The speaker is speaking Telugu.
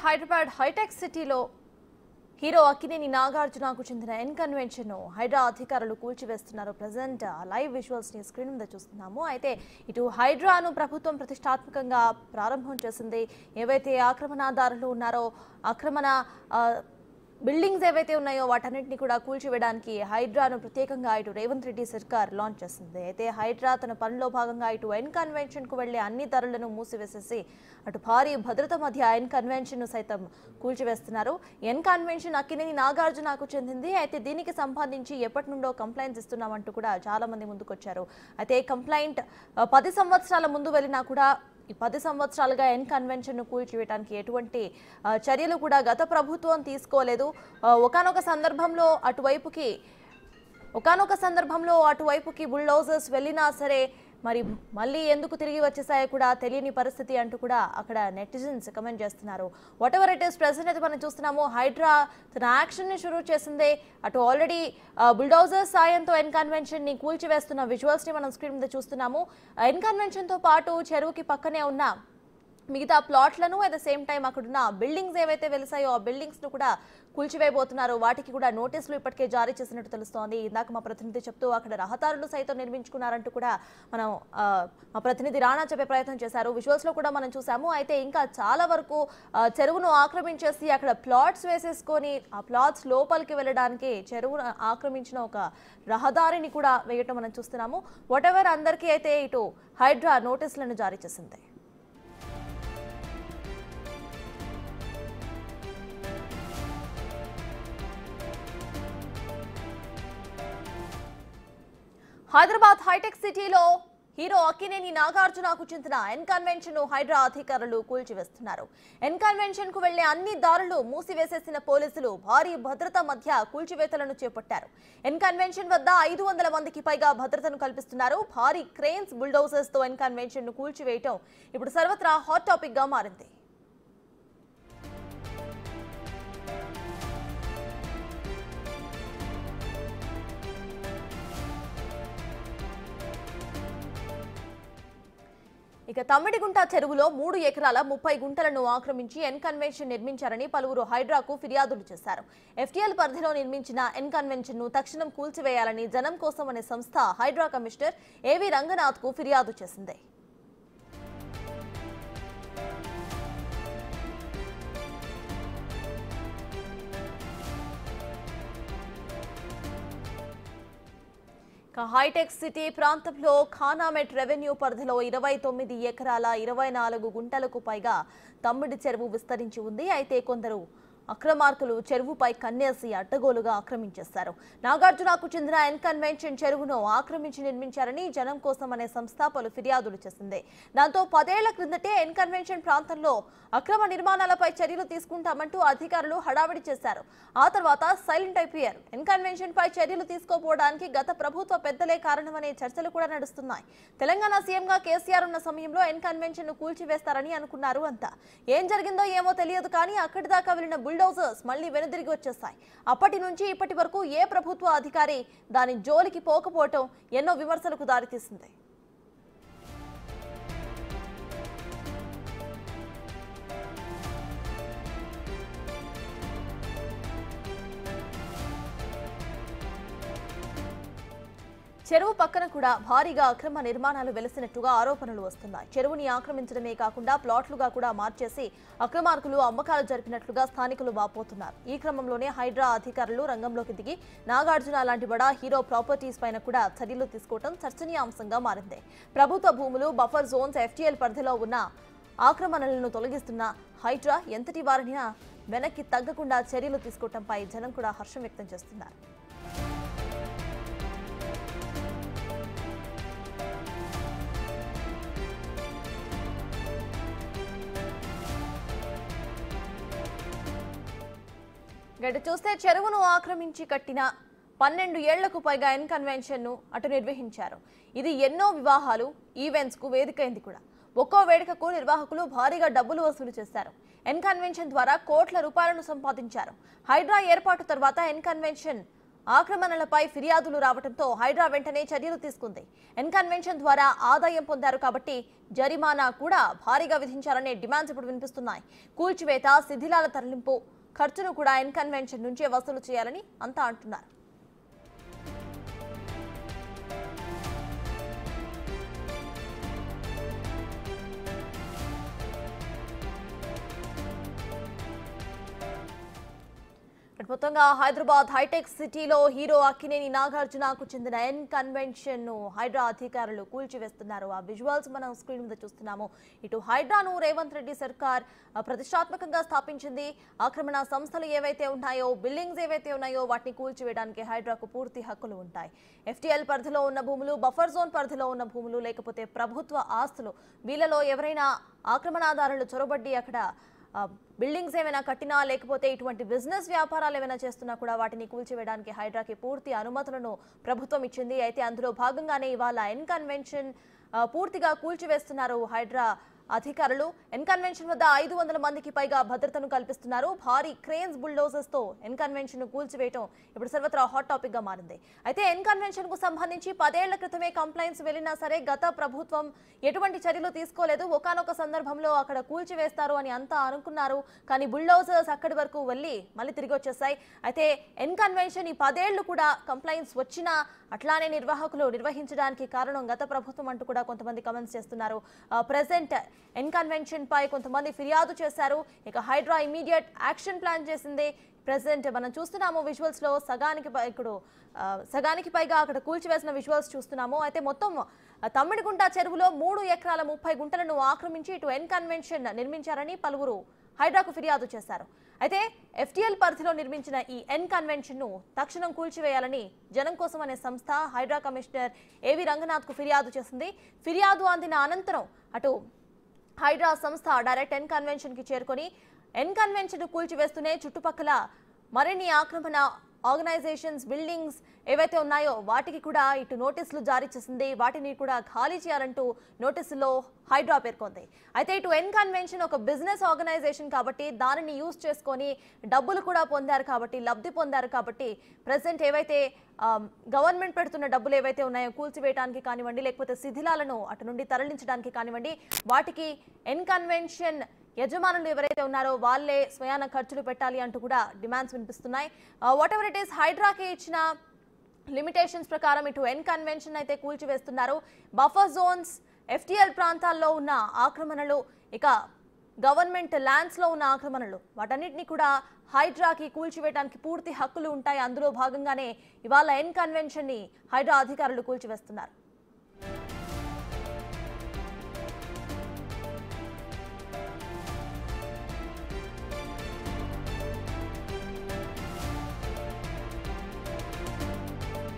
హైదరాబాద్ హైటెక్ సిటీలో హీరో అక్కినేని నాగార్జునకు చెందిన ఎన్ కన్వెన్షన్ హైడ్రా అధికారులు కూల్చివేస్తున్నారు. ప్రెజెంట్ లైవ్ విజువల్స్ ని స్క్రీన్ మీద చూస్తున్నాము. అయితే ఇటు హైడ్రాను ప్రభుత్వం ప్రతిష్టాత్మకంగా ప్రారంభం చేసింది. ఏవైతే ఆక్రమణదారులు ఉన్నారో ఆక్రమణ బిల్డింగ్స్ ఏవైతే ఉన్నాయో వాటన్నింటినీ కూడా కూల్చివేయడానికి హైడ్రాను ప్రత్యేకంగా ఇటు రేవంత్ రెడ్డి సర్కార్ లాంచ్ చేసింది. అయితే హైడ్రా తన పనిలో భాగంగా ఇటు ఎన్ కన్వెన్షన్కు వెళ్లే అన్ని దారులను మూసివేసేసి అటు భారీ భద్రత మధ్య ఎన్ కన్వెన్షన్ సైతం కూల్చివేస్తున్నారు. ఎన్ కన్వెన్షన్ అక్కినేని నాగార్జునకు చెందింది. అయితే దీనికి సంబంధించి ఎప్పటి నుండో కంప్లైంట్స్ ఇస్తున్నామంటూ కూడా చాలా మంది ముందుకొచ్చారు. అయితే కంప్లైంట్ 10 సంవత్సరాల ముందు వెళ్ళినా కూడా ఈ 10 సంవత్సరాలుగా ఎన్ కన్వెన్షన్ కూల్చివేయడానికి ఎటువంటి చర్యలు కూడా గత ప్రభుత్వం తీసుకోలేదు. ఒకానొక సందర్భంలో అటువైపుకి బుల్డోజర్స్ వెళ్ళినా సరే మరి మళ్ళీ ఎందుకు తిరిగి వచ్చేసాయో కూడా తెలియని పరిస్థితి అంటూ కూడా అక్కడ నెటిజన్స్ కమెంట్ చేస్తున్నారు. What ever it is present అయితే మనం చూస్తున్నాము హైడ్రా తన యాక్షన్ ని షురూ చేసిందే. అటు ఆల్రెడీ బుల్డోజర్ సాయంతో ఎన్ కన్వెన్షన్ ని కూల్చివేస్తున్న విజువల్స్ ని మనం స్క్రీన్ మీద చూస్తున్నాము. ఎన్ కన్వెన్షన్ తో పాటు చెరువుకి పక్కనే ఉన్న మిగతా ప్లాట్లను అట్ ద సేమ్ టైం అక్కడున్న బిల్డింగ్స్ ఏవైతే వెలిసాయో ఆ బిల్డింగ్స్ ను కూడా కూల్చివేయబోతున్నారు. వాటికి కూడా నోటీసులు ఇప్పటికే జారీ చేసినట్టు తెలుస్తోంది. ఇందాక మా ప్రతినిధి చెప్తూ అక్కడ రహదారులు సైతం నిర్మించుకున్నారంటూ కూడా మనం మా ప్రతినిధి రాణా చెప్పే ప్రయత్నం చేశారు. విజువల్స్ లో కూడా మనం చూసాము. అయితే ఇంకా చాలా వరకు చెరువును ఆక్రమించేసి అక్కడ ప్లాట్స్ వేసేసుకొని ఆ ప్లాట్స్ లోపలికి వెళ్ళడానికి చెరువును ఆక్రమించిన ఒక రహదారిని కూడా వేయటం మనం చూస్తున్నాము. వాట్ ఎవర్ అందరికీ అయితే ఇటు హైడ్రా నోటీసులను జారీ చేసింది. హైదరాబాద్ హైటెక్ సిటీలో హీరో అక్కినేని నాగార్జునకు చెందిన ఎన్ కన్వెన్షన్ హైడ్రా అధికారులు కూల్చివేస్తున్నారు. ఎన్ కన్వెన్షన్ కు వెళ్లే అన్ని దారులు మూసివేసేసిన పోలీసులు భారీ భద్రత మధ్య కూల్చివేతలను చేపట్టారు. ఎన్ కన్వెన్షన్ వద్ద 500 మందికి పైగా భద్రతను కల్పిస్తున్నారు. భారీ క్రేన్స్ బుల్డోజర్స్ తో ఎన్ కన్వెన్షన్ ను కూల్చివేయటం ఇప్పుడు సర్వత్రా హాట్ టాపిక్ గా మారింది. ఇక తమ్మిడిగుంట చెరువులో 3 ఎకరాల 30 గుంటలను ఆక్రమించి ఎన్ కన్వెన్షన్ నిర్మించారని పలువురు హైడ్రాకు ఫిర్యాదులు చేశారు. ఎఫ్టీఎల్ పరిధిలో నిర్మించిన ఎన్ కన్వెన్షన్ ను తక్షణం కూల్చివేయాలని జనం కోసం అనే సంస్థ హైడ్రా కమిషనర్ ఏవి రంగనాథ్ కు ఫిర్యాదు చేసింది. హైటెక్ సిటీ ప్రాంతంలో ఖానామెట్ రెవెన్యూ పరిధిలో 29 ఎకరాల 24 గుంటలకు పైగా తమ్మిడి చెరువు విస్తరించి ఉంది. అయితే కొందరు అక్రమార్కులు చెరువుపై కన్నేసి అడ్డగోలుగా ఆక్రమించేశారు. నాగార్జునకు చెందిన ఎన్ కన్వెన్షన్ చెరువును ఆక్రమించి నిర్మించారని జనం కోసం అనే సంస్థ పలు ఫిర్యాదులు చేసింది. దాంతో 10 ఏళ్ల క్రిందటే ఎన్ కన్వెన్షన్ ప్రాంతంలో అక్రమ నిర్మాణాలపై చర్యలు తీసుకుంటామంటూ అధికారులు హడావిడి చేశారు. ఆ తర్వాత సైలెంట్ అయిపోయారు. ఎన్ కన్వెన్షన్ పై చర్యలు తీసుకోపోవడానికి గత ప్రభుత్వ పెద్దలే కారణమనే చర్చలు కూడా నడుస్తున్నాయి. తెలంగాణ సీఎంగా కేసీఆర్ ఉన్న సమయంలో ఎన్ కన్వెన్షన్ ను కూల్చివేస్తారని అనుకున్నారు అంతా. ఏం జరిగిందో ఏమో తెలియదు కానీ అక్కడి దాకా వెళ్లిన బుల్డోజర్స్ మళ్లీ వెనుదిరిగి వచ్చేస్తాయి. అప్పటి నుంచి ఇప్పటి వరకు ఏ ప్రభుత్వ అధికారి దాని జోలికి పోకపోవటం ఎన్నో విమర్శలకు దారితీసింది. చెరువు పక్కన కూడా భారీగా అక్రమ నిర్మాణాలు వెలిసినట్టుగా ఆరోపణలు వస్తున్నాయి. చెరువుని ఆక్రమించడమే కాకుండా ప్లాట్లుగా కూడా మార్చేసి అక్రమార్కులు అమ్మకాలు జరిపినట్లుగా స్థానికులు వాపోతున్నారు. ఈ క్రమంలోనే హైడ్రా అధికారులు రంగంలోకి దిగి నాగార్జున లాంటి బడా హీరో ప్రాపర్టీస్ పైన కూడా చర్యలు తీసుకోవడం చర్చనీయాంశంగా మారింది. ప్రభుత్వ భూములు, బఫర్ జోన్స్, ఎఫ్టీఎల్ పరిధిలో ఉన్న ఆక్రమణలను తొలగిస్తున్న హైడ్రా ఎంతటి వారిని వెనక్కి తగ్గకుండా చర్యలు తీసుకోవడంపై జనం కూడా హర్షం వ్యక్తం చేస్తున్నారు. గడి చూస్తే చెరువును ఆక్రమించి కట్టిన 12 ఏళ్లకు పైగా ఎన్ కన్వెన్షన్ ను అటు నిర్వహించారు. ఇది ఎన్నో వివాహాలు, ఈవెంట్స్ కు వేదికైంది కూడా. ఒక్కో వేడుకకు నిర్వాహకులు భారీగా డబ్బులు వసూలు చేశారు. ఎన్ కన్వెన్షన్ ద్వారా కోట్ల రూపాయలను సంపాదించారు. హైడ్రా ఏర్పాటు తర్వాత ఎన్ కన్వెన్షన్ ఆక్రమణలపై ఫిర్యాదులు రావడంతో హైడ్రా వెంటనే చర్యలు తీసుకుంది. ఎన్కన్వెన్షన్ ద్వారా ఆదాయం పొందారు కాబట్టి జరిమానా కూడా భారీగా విధించాలనే డిమాండ్స్ ఇప్పుడు వినిపిస్తున్నాయి. కూల్చివేత, శిథిలాల తరలింపు ఖర్చును కూడా ఎన్కన్వెన్షన్ నుంచే వసూలు చేయాలని అంతా అంటున్నారు. మొత్తంగా హైదరాబాద్ హైటెక్ సిటీలో హీరో అక్కినేని నాగార్జునకు చెందిన ఎన్కన్వెన్షన్ ను హైడ్రా అధికారులు కూల్చివేస్తున్నారు. ఆ విజువల్స్ మనం స్క్రీన్ మీద చూస్తున్నాము. ఇటు హైడ్రాను రేవంత్ రెడ్డి సర్కార్ ప్రతిష్టాత్మకంగా స్థాపించింది. ఆక్రమణ సంస్థలు ఏవైతే ఉన్నాయో, బిల్డింగ్స్ ఏవైతే ఉన్నాయో వాటిని కూల్చివేయడానికి హైడ్రాకు పూర్తి హక్కులు ఉంటాయి. FTL పరిధిలో ఉన్న భూములు, బఫర్ జోన్ పరిధిలో ఉన్న భూములు, లేకపోతే ప్రభుత్వ ఆస్తులు, వీళ్ళలో ఎవరైనా ఆక్రమణదారులు చొరబడ్డి అక్కడ బిల్డింగ్స్ ఏమైనా కట్టినా, లేకపోతే ఇటువంటి బిజినెస్ వ్యాపారాలు ఏమైనా చేస్తున్నా కూడా వాటిని కూల్చివేయడానికి హైడ్రాకి పూర్తి అనుమతులను ప్రభుత్వం ఇచ్చింది. అయితే అందులో భాగంగానే ఇవాళ ఎన్కన్వెన్షన్ పూర్తిగా కూల్చివేస్తున్నారు హైడ్రా అధికారులు. ఎన్కన్వెన్షన్ వద్ద 500 మందికి పైగా భద్రతను కల్పిస్తున్నారు. భారీ క్రేన్స్, బుల్డోజర్స్ తో ఎన్కన్వెన్షన్ ను కూల్చివేయడం ఇప్పుడు సర్వత్రా హాట్ టాపిక్ గా మారింది. అయితే ఎన్కన్వెన్షన్ కు సంబంధించి 10 ఏళ్ల క్రితమే కంప్లైంట్స్ వెళ్లినా సరే గత ప్రభుత్వం ఎటువంటి చర్యలు తీసుకోలేదు. ఒకానొక సందర్భంలో అక్కడ కూల్చివేస్తారు అని అంతా అనుకున్నారు. కానీ బుల్డోజర్స్ అక్కడి వరకు వెళ్లి మళ్ళీ తిరిగి వచ్చేసాయి. అయితే ఎన్కన్వెన్షన్ ఈ 10 ఏళ్లు కూడా కంప్లైంట్స్ వచ్చినా అట్లానే నిర్వాహకులు నిర్వహించడానికి కారణం గత ప్రభుత్వం అంటూ కూడా కొంతమంది కమెంట్స్ చేస్తున్నారు. ప్రెసెంట్ ఎన్కన్వెన్షన్ పై కొంతమంది ఫిర్యాదు చేశారు. ఇక హైడ్రా ఇమీడియట్ యాక్షన్ ప్లాన్ చేసింది. ప్రెసెంట్ మనం చూస్తున్నాము విజువల్స్ లో సగానికి పైగా అక్కడ కూల్చివేసిన విజువల్స్ చూస్తున్నాము. అయితే మొత్తం తమ్మిడిగుంట చెరువులో 3 ఎకరాల 30 గుంటలను ఆక్రమించి ఇటు ఎన్కన్వెన్షన్ నిర్మించారని పలువురు హైడ్రాకు ఫిర్యాదు చేశారు. అయితే FTL పరిధిలో నిర్మించిన ఈ ఎన్కన్వెన్షన్ ను తక్షణం కూల్చివేయాలని జనం కోసం అనే సంస్థ హైడ్రా కమిషనర్ ఏవి రంగనాథ్ కు ఫిర్యాదు చేసింది. ఫిర్యాదు అందిన అనంతరం అటు హైడ్రా సంస్థ డైరెక్ట్ ఎన్కన్వెన్షన్ కి చేరుకొని ఎన్కన్వెన్షన్ కూల్చివేస్తూనే చుట్టుపక్కల మరిన్ని ఆక్రమణ ఆర్గనైజేషన్స్, బిల్డింగ్స్ ఏవైతే ఉన్నాయో వాటికి కూడా ఇటు నోటీసులు జారీ చేసింది. వాటిని కూడా ఖాళీ చేయాలంటూ నోటీసులో హైడ్రా పేర్కొంది. అయితే ఇటు ఎన్కన్వెన్షన్ ఒక బిజినెస్ ఆర్గనైజేషన్ కాబట్టి దానిని యూజ్ చేసుకొని డబ్బులు కూడా పొందారు కాబట్టి, లబ్ధి పొందారు కాబట్టి ప్రెసెంట్ ఏవైతే గవర్నమెంట్ పెడుతున్న డబ్బులు ఏవైతే ఉన్నాయో కూల్చివేయడానికి కానివ్వండి, లేకపోతే శిథిలాలను అటు నుండి తరలించడానికి కానివ్వండి, వాటికి ఎన్కన్వెన్షన్ యజమానులు ఎవరైతే ఉన్నారో వాళ్ళే స్వయాన ఖర్చులు పెట్టాలి అంటూ కూడా డిమాండ్స్ వినిపిస్తున్నాయి. వాట్ ఎవర్ ఇట్ ఈస్, హైడ్రాకి ఇచ్చిన లిమిటేషన్స్ ప్రకారం ఇటు ఎన్కన్వెన్షన్ అయితే కూల్చివేస్తున్నారు. బఫర్ జోన్స్, FTL ప్రాంతాల్లో ఉన్న ఆక్రమణలు, ఇక గవర్నమెంట్ ల్యాండ్స్ లో ఉన్న ఆక్రమణలు, వాటన్నిటిని కూడా హైడ్రాకి కూల్చివేయడానికి పూర్తి హక్కులు ఉంటాయి. అందులో భాగంగానే ఇవాళ ఎన్కన్వెన్షన్ ని హైడ్రా అధికారులు కూల్చివేస్తున్నారు.